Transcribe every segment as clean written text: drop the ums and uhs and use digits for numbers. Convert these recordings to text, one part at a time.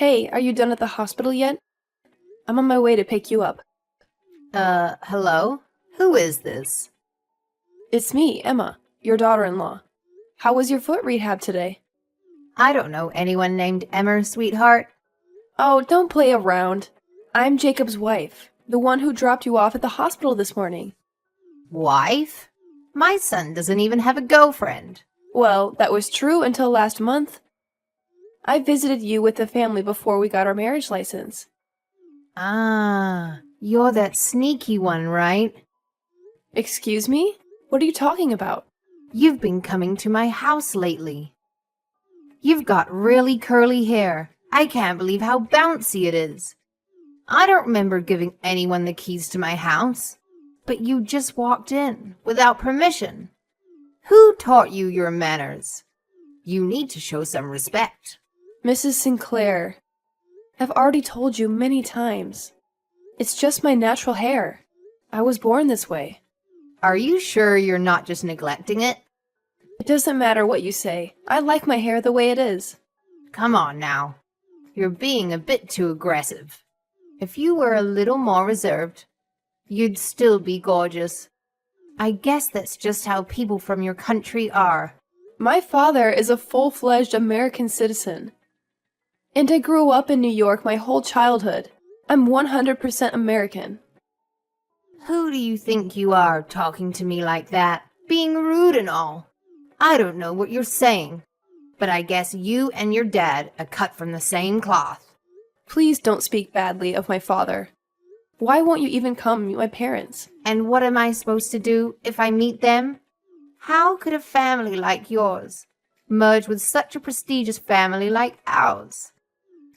Hey, are you done at the hospital yet? I'm on my way to pick you up. Hello? Who is this? It's me, Emma, your daughter-in-law. How was your foot rehab today? I don't know anyone named Emmer, sweetheart. Oh, don't play around. I'm Jacob's wife, the one who dropped you off at the hospital this morning. Wife? My son doesn't even have a girlfriend. Well, that was true until last month. I visited you with the family before we got our marriage license. Ah, you're that sneaky one, right? Excuse me? What are you talking about? You've been coming to my house lately. You've got really curly hair. I can't believe how bouncy it is. I don't remember giving anyone the keys to my house, but you just walked in without permission. Who taught you your manners? You need to show some respect. Mrs. Sinclair, I've already told you many times. It's just my natural hair. I was born this way. Are you sure you're not just neglecting it? It doesn't matter what you say. I like my hair the way it is. Come on now. You're being a bit too aggressive. If you were a little more reserved, you'd still be gorgeous. I guess that's just how people from your country are. My father is a full-fledged American citizen. And I grew up in New York my whole childhood. I'm 100% American. Who do you think you are, talking to me like that? Being rude and all. I don't know what you're saying, but I guess you and your dad are cut from the same cloth. Please don't speak badly of my father. Why won't you even come meet my parents? And what am I supposed to do if I meet them? How could a family like yours merge with such a prestigious family like ours?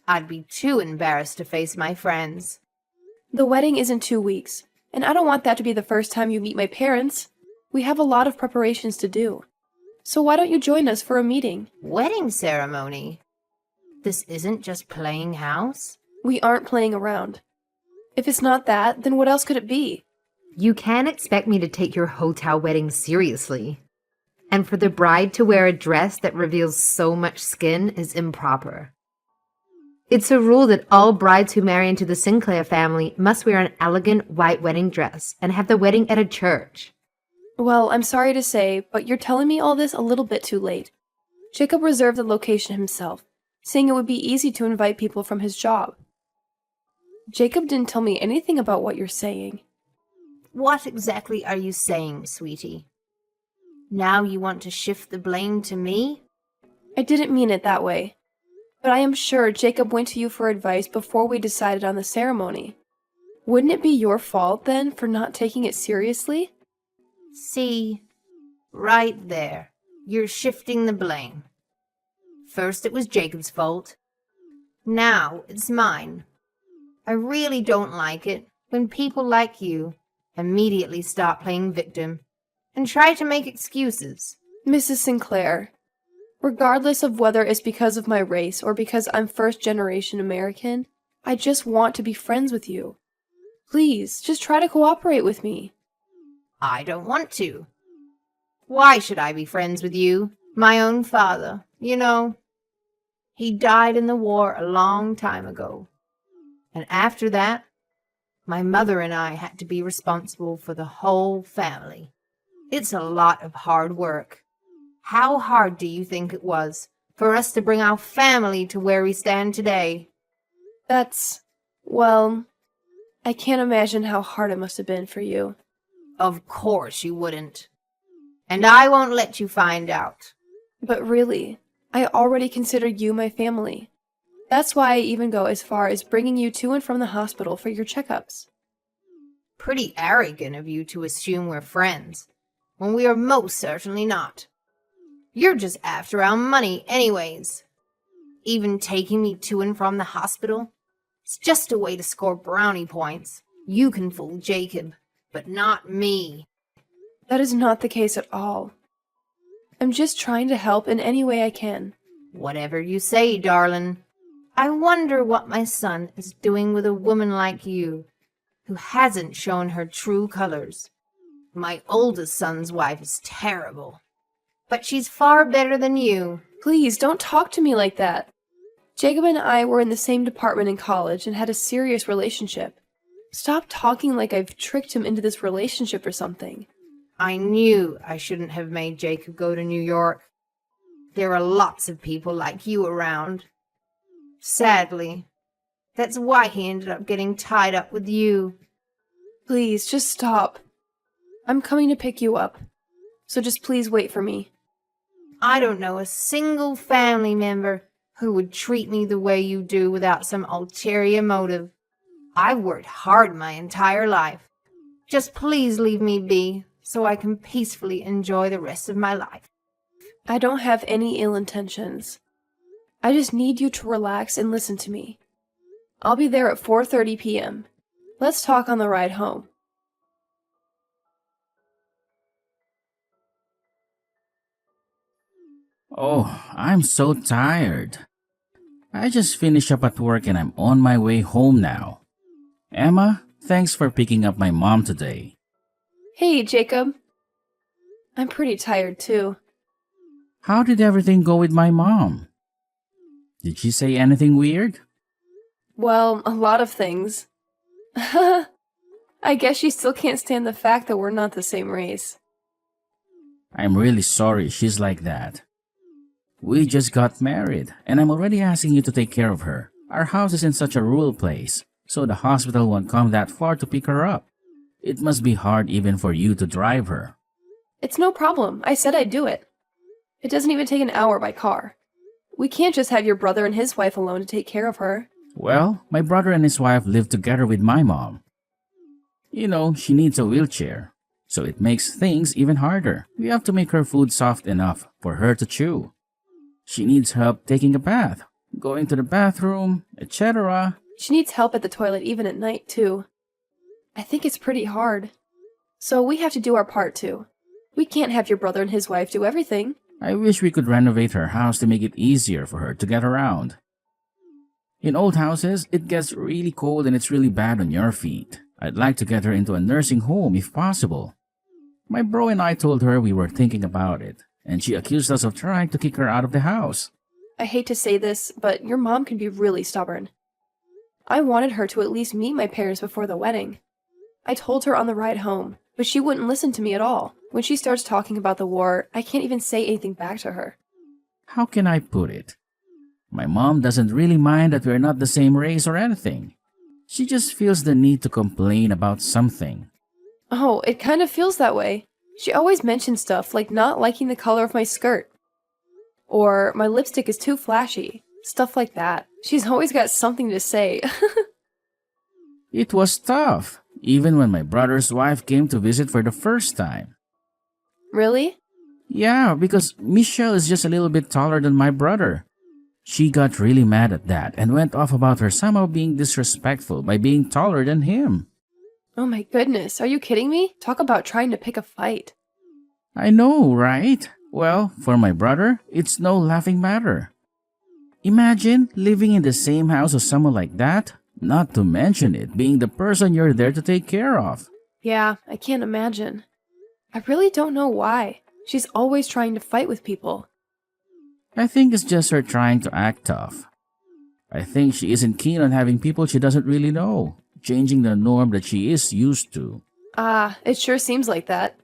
I'd be too embarrassed to face my friends. The wedding is in 2 weeks, and I don't want that to be the first time you meet my parents. We have a lot of preparations to do. So why don't you join us for a meeting? Wedding ceremony? This isn't just playing house? We aren't playing around. If it's not that, then what else could it be? You can't expect me to take your hotel wedding seriously. And for the bride to wear a dress that reveals so much skin is improper. It's a rule that all brides who marry into the Sinclair family must wear an elegant white wedding dress and have the wedding at a church. Well, I'm sorry to say, but you're telling me all this a little bit too late. Jacob reserved the location himself, saying it would be easy to invite people from his job. Jacob didn't tell me anything about what you're saying. What exactly are you saying, sweetie? Now you want to shift the blame to me? I didn't mean it that way. But I am sure Jacob went to you for advice before we decided on the ceremony. Wouldn't it be your fault, then, for not taking it seriously? See, right there, you're shifting the blame. First it was Jacob's fault. Now it's mine. I really don't like it when people like you immediately start playing victim and try to make excuses. Mrs. Sinclair, regardless of whether it's because of my race or because I'm first-generation American, I just want to be friends with you. Please, just try to cooperate with me. I don't want to. Why should I be friends with you? My own father, you know. He died in the war a long time ago. And after that, my mother and I had to be responsible for the whole family. It's a lot of hard work. How hard do you think it was for us to bring our family to where we stand today? Well, I can't imagine how hard it must have been for you. Of course you wouldn't. And I won't let you find out. But really, I already consider you my family. That's why I even go as far as bringing you to and from the hospital for your checkups. Pretty arrogant of you to assume we're friends, when we are most certainly not. You're just after our money anyways. Even taking me to and from the hospital, it's just a way to score brownie points. You can fool Jacob, but not me. That is not the case at all. I'm just trying to help in any way I can. Whatever you say, darling. I wonder what my son is doing with a woman like you, who hasn't shown her true colors. My oldest son's wife is terrible, but she's far better than you. Please, don't talk to me like that. Jacob and I were in the same department in college and had a serious relationship. Stop talking like I've tricked him into this relationship or something. I knew I shouldn't have made Jacob go to New York. There are lots of people like you around. Sadly, that's why he ended up getting tied up with you. Please, just stop. I'm coming to pick you up. So just please wait for me. I don't know a single family member who would treat me the way you do without some ulterior motive. I've worked hard my entire life. Just please leave me be so I can peacefully enjoy the rest of my life. I don't have any ill intentions. I just need you to relax and listen to me. I'll be there at 4:30 p.m. Let's talk on the ride home. Oh, I'm so tired. I just finished up at work and I'm on my way home now. Emma, thanks for picking up my mom today. Hey, Jacob. I'm pretty tired too. How did everything go with my mom? Did she say anything weird? Well, a lot of things. I guess she still can't stand the fact that we're not the same race. I'm really sorry she's like that. We just got married, and I'm already asking you to take care of her. Our house is in such a rural place, so the hospital won't come that far to pick her up. It must be hard even for you to drive her. It's no problem. I said I'd do it. It doesn't even take an hour by car. We can't just have your brother and his wife alone to take care of her. Well, my brother and his wife live together with my mom. You know, she needs a wheelchair, so it makes things even harder. We have to make her food soft enough for her to chew. She needs help taking a bath, going to the bathroom, etc. She needs help at the toilet even at night, too. I think it's pretty hard. So we have to do our part, too. We can't have your brother and his wife do everything. I wish we could renovate her house to make it easier for her to get around. In old houses, it gets really cold and it's really bad on your feet. I'd like to get her into a nursing home if possible. My bro and I told her we were thinking about it, and she accused us of trying to kick her out of the house. I hate to say this, but your mom can be really stubborn. I wanted her to at least meet my parents before the wedding. I told her on the ride home, but she wouldn't listen to me at all. When she starts talking about the war, I can't even say anything back to her. How can I put it? My mom doesn't really mind that we're not the same race or anything. She just feels the need to complain about something. Oh, it kind of feels that way. She always mentions stuff like not liking the color of my skirt. Or my lipstick is too flashy. Stuff like that. She's always got something to say. It was tough, even when my brother's wife came to visit for the first time. Really? Yeah, because Michelle is just a little bit taller than my brother. She got really mad at that and went off about her somehow being disrespectful by being taller than him. Oh my goodness, are you kidding me? Talk about trying to pick a fight. I know, right? Well, for my brother, it's no laughing matter. Imagine living in the same house as someone like that, not to mention it being the person you're there to take care of. Yeah, I can't imagine. I really don't know why. She's always trying to fight with people. I think it's just her trying to act tough. I think she isn't keen on having people she doesn't really know, changing the norm that she is used to. Ah, it sure seems like that.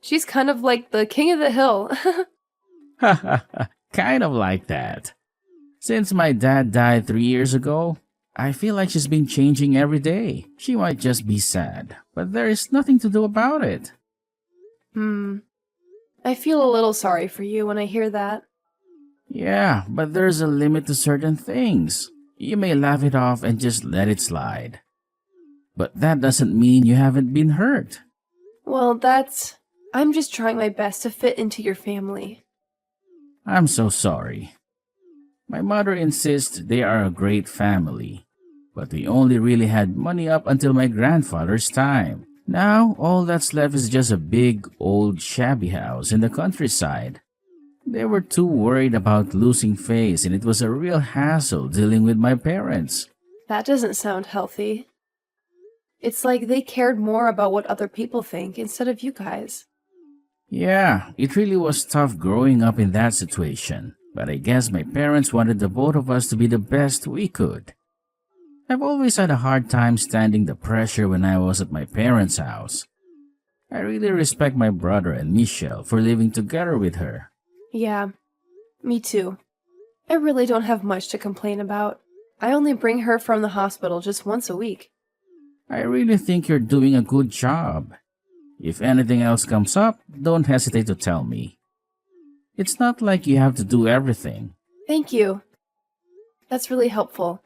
She's kind of like the king of the hill. Kind of like that. Since my dad died 3 years ago, I feel like she's been changing every day. She might just be sad, but there is nothing to do about it. I feel a little sorry for you when I hear that. Yeah, but there's a limit to certain things. You may laugh it off and just let it slide. But that doesn't mean you haven't been hurt. Well, I'm just trying my best to fit into your family. I'm so sorry. My mother insists they are a great family, but we only really had money up until my grandfather's time. Now, all that's left is just a big, old, shabby house in the countryside. They were too worried about losing face, and it was a real hassle dealing with my parents. That doesn't sound healthy. It's like they cared more about what other people think instead of you guys. Yeah, it really was tough growing up in that situation, but I guess my parents wanted the both of us to be the best we could. I've always had a hard time standing the pressure when I was at my parents' house. I really respect my brother and Michelle for living together with her. Yeah, me too. I really don't have much to complain about. I only bring her from the hospital just once a week. I really think you're doing a good job. If anything else comes up, don't hesitate to tell me. It's not like you have to do everything. Thank you. That's really helpful.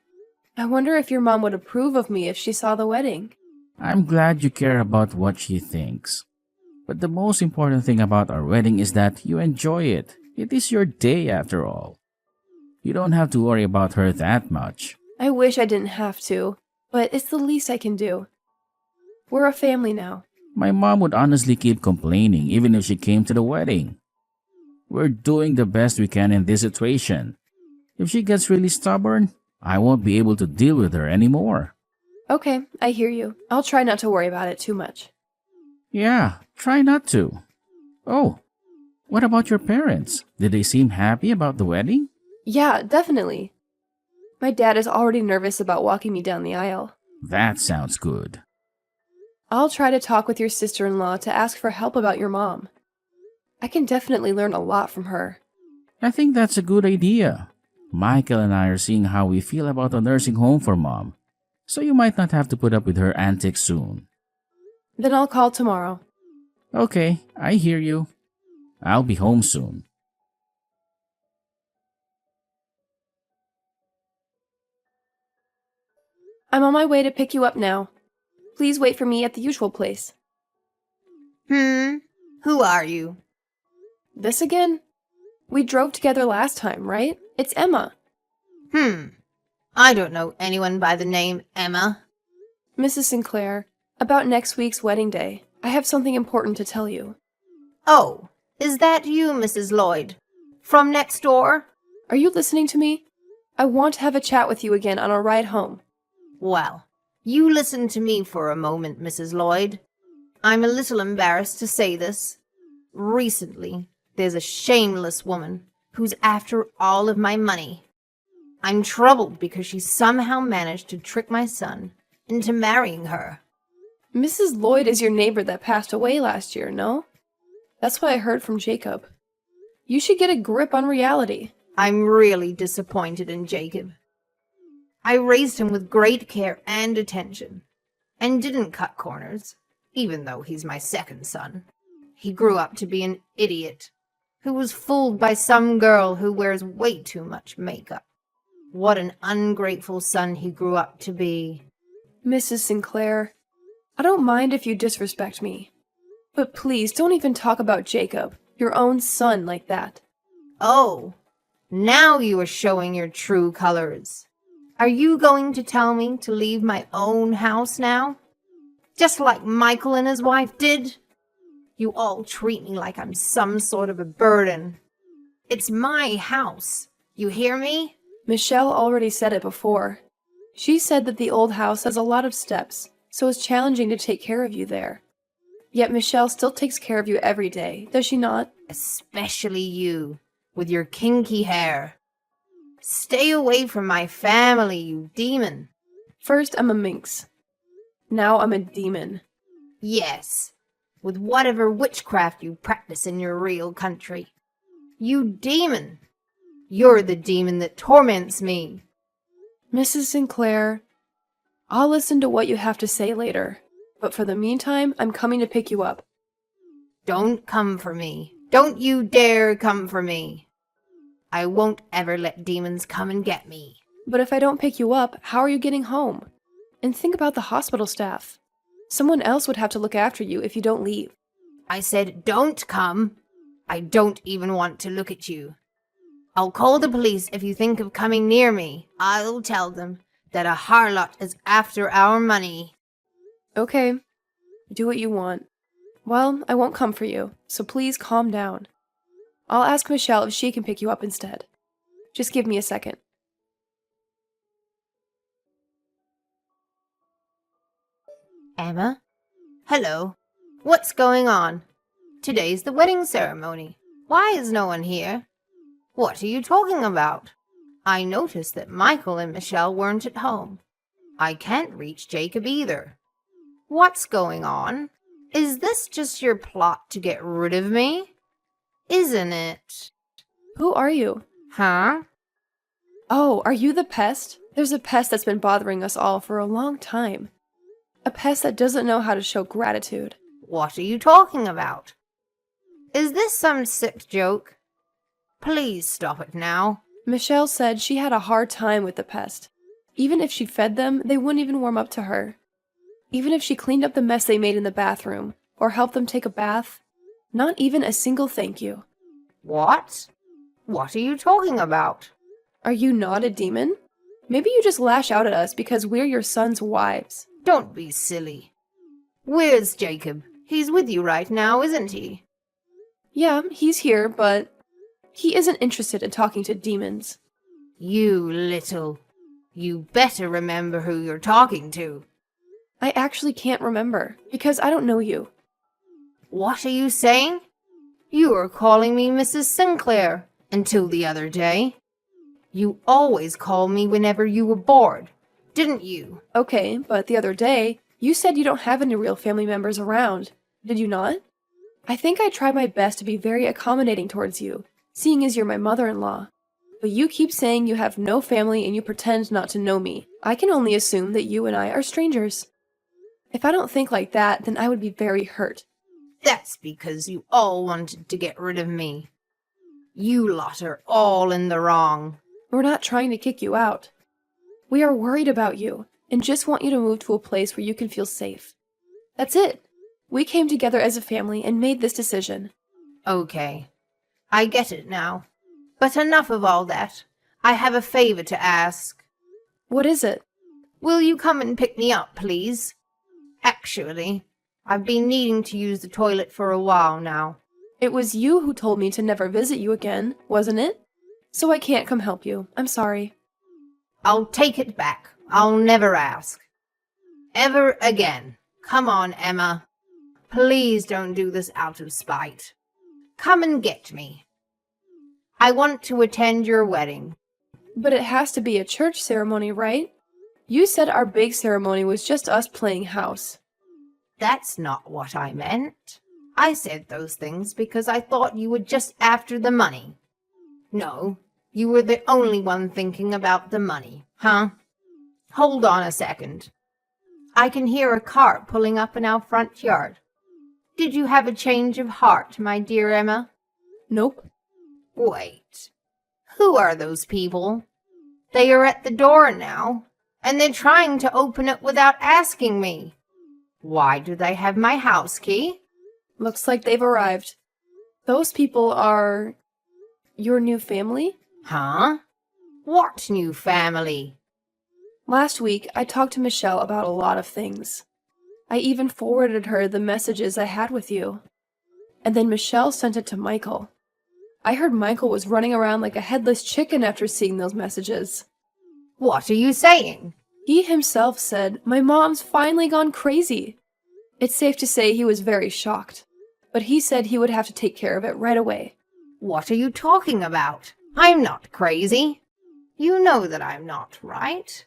I wonder if your mom would approve of me if she saw the wedding. I'm glad you care about what she thinks. But the most important thing about our wedding is that you enjoy it. It is your day after all. You don't have to worry about her that much. I wish I didn't have to, but it's the least I can do. We're a family now. My mom would honestly keep complaining even if she came to the wedding. We're doing the best we can in this situation. If she gets really stubborn, I won't be able to deal with her anymore. Okay, I hear you. I'll try not to worry about it too much. Yeah, try not to. Oh, what about your parents? Did they seem happy about the wedding? Yeah, definitely. My dad is already nervous about walking me down the aisle. That sounds good. I'll try to talk with your sister-in-law to ask for help about your mom. I can definitely learn a lot from her. I think that's a good idea. Michael and I are seeing how we feel about a nursing home for mom, so you might not have to put up with her antics soon. Then I'll call tomorrow. Okay, I hear you. I'll be home soon. I'm on my way to pick you up now. Please wait for me at the usual place. Who are you? This again? We drove together last time, right? It's Emma. I don't know anyone by the name Emma. Mrs. Sinclair, about next week's wedding day, I have something important to tell you. Oh, is that you, Mrs. Lloyd? From next door? Are you listening to me? I want to have a chat with you again on our ride home. Well, you listen to me for a moment, Mrs. Lloyd. I'm a little embarrassed to say this. Recently, there's a shameless woman who's after all of my money. I'm troubled because she somehow managed to trick my son into marrying her. Mrs. Lloyd is your neighbor that passed away last year, no? That's what I heard from Jacob. You should get a grip on reality. I'm really disappointed in Jacob. I raised him with great care and attention, and didn't cut corners, even though he's my second son. He grew up to be an idiot, who was fooled by some girl who wears way too much makeup. What an ungrateful son he grew up to be. Mrs. Sinclair, I don't mind if you disrespect me, but please don't even talk about Jacob, your own son, like that. Oh, now you are showing your true colors. Are you going to tell me to leave my own house now? Just like Michael and his wife did? You all treat me like I'm some sort of a burden. It's my house. You hear me? Michelle already said it before. She said that the old house has a lot of steps, so it's challenging to take care of you there. Yet Michelle still takes care of you every day, does she not? Especially you, with your kinky hair. Stay away from my family, you demon. First, I'm a minx. Now I'm a demon. Yes, with whatever witchcraft you practice in your real country. You demon. You're the demon that torments me. Mrs. Sinclair, I'll listen to what you have to say later, but for the meantime, I'm coming to pick you up. Don't come for me. Don't you dare come for me. I won't ever let demons come and get me. But if I don't pick you up, how are you getting home? And think about the hospital staff. Someone else would have to look after you if you don't leave. I said don't come. I don't even want to look at you. I'll call the police if you think of coming near me. I'll tell them that a harlot is after our money. Okay, do what you want. Well, I won't come for you, so please calm down. I'll ask Michelle if she can pick you up instead. Just give me a second. Emma? Hello. What's going on? Today's the wedding ceremony. Why is no one here? What are you talking about? I noticed that Michael and Michelle weren't at home. I can't reach Jacob either. What's going on? Is this just your plot to get rid of me? Isn't it? Who are you? Huh? Oh, are you the pest? There's a pest that's been bothering us all for a long time. A pest that doesn't know how to show gratitude. What are you talking about? Is this some sick joke? Please stop it now. Michelle said she had a hard time with the pest. Even if she fed them, they wouldn't even warm up to her. Even if she cleaned up the mess they made in the bathroom, or helped them take a bath, not even a single thank you. What? What are you talking about? Are you not a demon? Maybe you just lash out at us because we're your son's wives. Don't be silly. Where's Jacob? He's with you right now, isn't he? Yeah, he's here, but he isn't interested in talking to demons. You better remember who you're talking to. I actually can't remember, because I don't know you. What are you saying? You were calling me Mrs. Sinclair until the other day. You always called me whenever you were bored, didn't you? Okay, but the other day, you said you don't have any real family members around. Did you not? I think I tried my best to be very accommodating towards you, seeing as you're my mother-in-law. But you keep saying you have no family and you pretend not to know me. I can only assume that you and I are strangers. If I don't think like that, then I would be very hurt. That's because you all wanted to get rid of me. You lot are all in the wrong. We're not trying to kick you out. We are worried about you and just want you to move to a place where you can feel safe. That's it. We came together as a family and made this decision. Okay, I get it now. But enough of all that. I have a favor to ask. What is it? Will you come and pick me up, please? Actually, I've been needing to use the toilet for a while now. It was you who told me to never visit you again, wasn't it? So I can't come help you. I'm sorry. I'll take it back. I'll never ask. Ever again. Come on, Emma. Please don't do this out of spite. Come and get me. I want to attend your wedding. But it has to be a church ceremony, right? You said our big ceremony was just us playing house. That's not what I meant. I said those things because I thought you were just after the money. No, you were the only one thinking about the money, huh? Hold on a second. I can hear a cart pulling up in our front yard. Did you have a change of heart, my dear Emma? Nope. Wait. Who are those people? They are at the door now, and they're trying to open it without asking me. Why do they have my house key? Looks like they've arrived. Those people are your new family? Huh? What new family? Last week, I talked to Michelle about a lot of things. I even forwarded her the messages I had with you. And then Michelle sent it to Michael. I heard Michael was running around like a headless chicken after seeing those messages. What are you saying? He himself said, "My mom's finally gone crazy." It's safe to say he was very shocked, but he said he would have to take care of it right away. What are you talking about? I'm not crazy. You know that I'm not, right?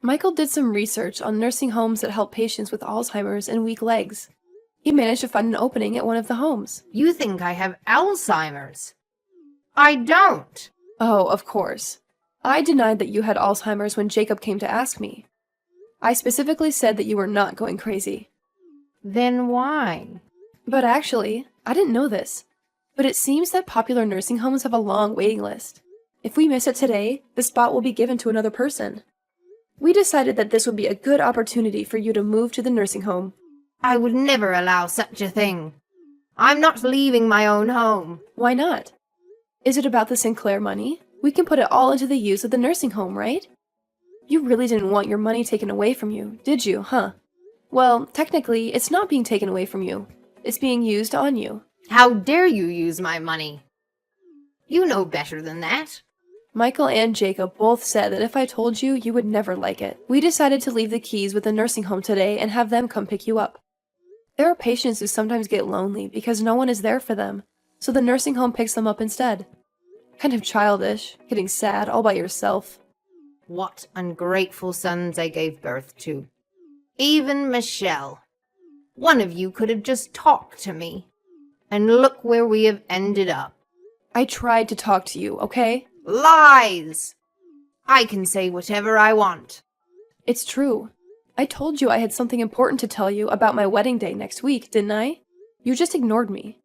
Michael did some research on nursing homes that help patients with Alzheimer's and weak legs. He managed to find an opening at one of the homes. You think I have Alzheimer's? I don't. Oh, of course. I denied that you had Alzheimer's when Jacob came to ask me. I specifically said that you were not going crazy. Then why? But actually, I didn't know this. But it seems that popular nursing homes have a long waiting list. If we miss it today, the spot will be given to another person. We decided that this would be a good opportunity for you to move to the nursing home. I would never allow such a thing. I'm not leaving my own home. Why not? Is it about the Sinclair money? We can put it all into the use of the nursing home, right? You really didn't want your money taken away from you, did you, huh? Well, technically, it's not being taken away from you. It's being used on you. How dare you use my money? You know better than that. Michael and Jacob both said that if I told you, you would never like it. We decided to leave the keys with the nursing home today and have them come pick you up. There are patients who sometimes get lonely because no one is there for them, so the nursing home picks them up instead. Kind of childish, getting sad all by yourself. What ungrateful sons I gave birth to. Even Michelle. One of you could have just talked to me. And look where we have ended up. I tried to talk to you, okay? Lies! I can say whatever I want. It's true. I told you I had something important to tell you about my wedding day next week, didn't I? You just ignored me.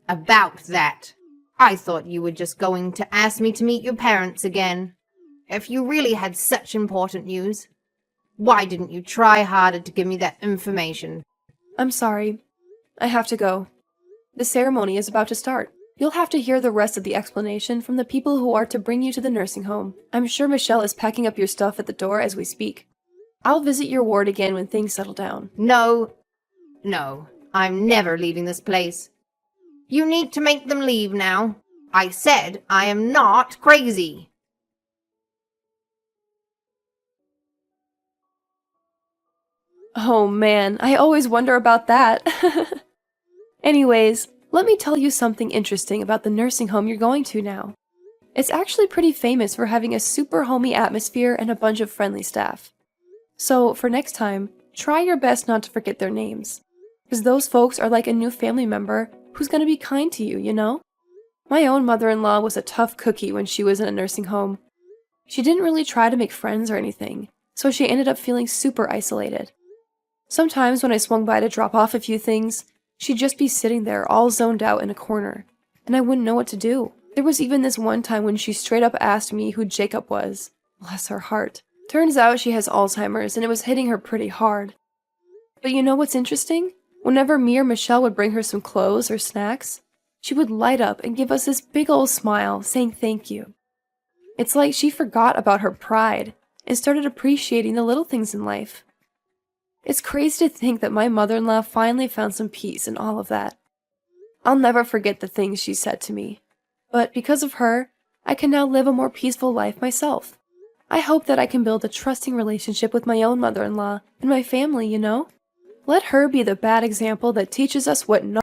About that. I thought you were just going to ask me to meet your parents again. If you really had such important news, why didn't you try harder to give me that information? I'm sorry. I have to go. The ceremony is about to start. You'll have to hear the rest of the explanation from the people who are to bring you to the nursing home. I'm sure Michelle is packing up your stuff at the door as we speak. I'll visit your ward again when things settle down. No, I'm never leaving this place. You need to make them leave now. I said I am not crazy. Oh man, I always wonder about that. Anyways, let me tell you something interesting about the nursing home you're going to now. It's actually pretty famous for having a super homey atmosphere and a bunch of friendly staff. So, for next time, try your best not to forget their names. Because those folks are like a new family member who's gonna be kind to you, you know? My own mother-in-law was a tough cookie when she was in a nursing home. She didn't really try to make friends or anything, so she ended up feeling super isolated. Sometimes when I swung by to drop off a few things, she'd just be sitting there all zoned out in a corner, and I wouldn't know what to do. There was even this one time when she straight up asked me who Jacob was. Bless her heart. Turns out she has Alzheimer's and it was hitting her pretty hard. But you know what's interesting? Whenever me or Michelle would bring her some clothes or snacks, she would light up and give us this big old smile saying thank you. It's like she forgot about her pride and started appreciating the little things in life. It's crazy to think that my mother-in-law finally found some peace in all of that. I'll never forget the things she said to me. But because of her, I can now live a more peaceful life myself. I hope that I can build a trusting relationship with my own mother-in-law and my family, you know? Let her be the bad example that teaches us what not